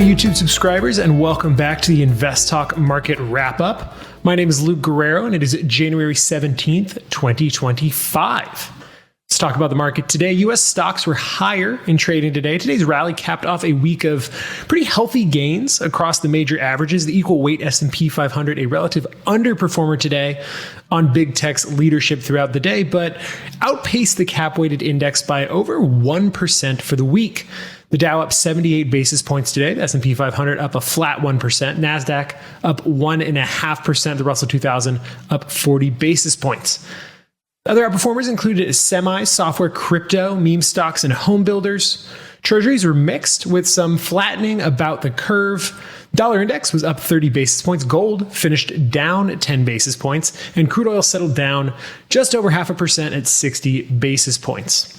YouTube subscribers, and welcome back to the InvestTalk Market Wrap-Up. My name is Luke Guerrero, and it is January 17th, 2025. Let's talk about the market today. U.S. stocks were higher in trading today. Today's rally capped off a week of pretty healthy gains across the major averages. The equal weight S&P 500, a relative underperformer today on big tech's leadership throughout the day, but outpaced the cap-weighted index by over 1% for the week. The Dow up 78 basis points today. The S&P 500 up a flat 1%. NASDAQ up 1.5%. The Russell 2000 up 40 basis points. Other outperformers included semis, software, crypto, meme stocks, and home builders. Treasuries were mixed with some flattening about the curve. Dollar index was up 30 basis points. Gold finished down 10 basis points. And crude oil settled down just over 0.5% at 60 basis points.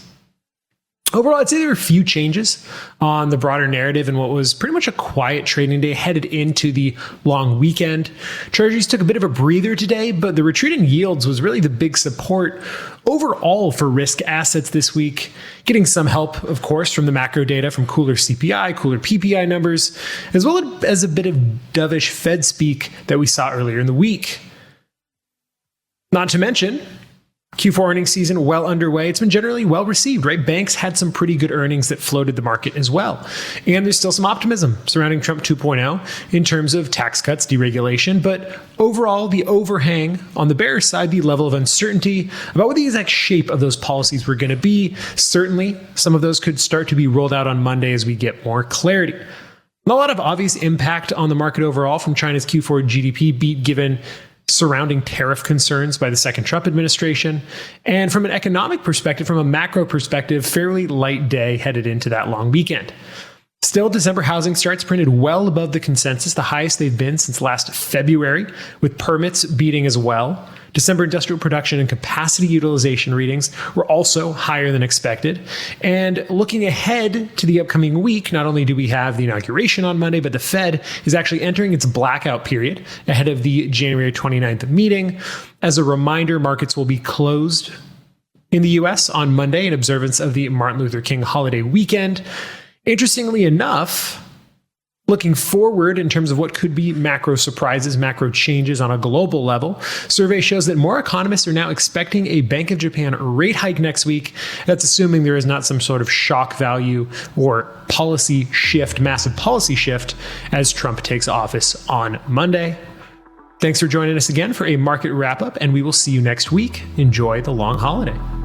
Overall, I'd say there were a few changes on the broader narrative in what was pretty much a quiet trading day headed into the long weekend. Treasuries took a bit of a breather today, but the retreat in yields was really the big support overall for risk assets this week, getting some help, of course, from the macro data from cooler CPI, cooler PPI numbers, as well as a bit of dovish Fed speak that we saw earlier in the week. Not to mention, Q4 earnings season well underway. It's been generally well received, right? Banks had some pretty good earnings that floated the market as well. And there's still some optimism surrounding Trump 2.0 in terms of tax cuts, deregulation. But overall, the overhang on the bearish side, the level of uncertainty about what the exact shape of those policies were going to be. Certainly, some of those could start to be rolled out on Monday as we get more clarity. Not a lot of obvious impact on the market overall from China's Q4 GDP beat given surrounding tariff concerns by the second Trump administration. And from an economic perspective, from a macro perspective, fairly light day headed into that long weekend. Still, December housing starts printed well above the consensus, the highest they've been since last February, with permits beating as well. December industrial production and capacity utilization readings were also higher than expected. And looking ahead to the upcoming week, not only do we have the inauguration on Monday, but the Fed is actually entering its blackout period ahead of the January 29th meeting. As a reminder, markets will be closed in the U.S. on Monday in observance of the Martin Luther King holiday weekend. Interestingly enough, looking forward in terms of what could be macro surprises, macro changes on a global level, survey shows that more economists are now expecting a Bank of Japan rate hike next week. That's assuming there is not some sort of shock value or policy shift, massive policy shift, as Trump takes office on Monday. Thanks for joining us again for a market wrap-up, and we will see you next week. Enjoy the long holiday.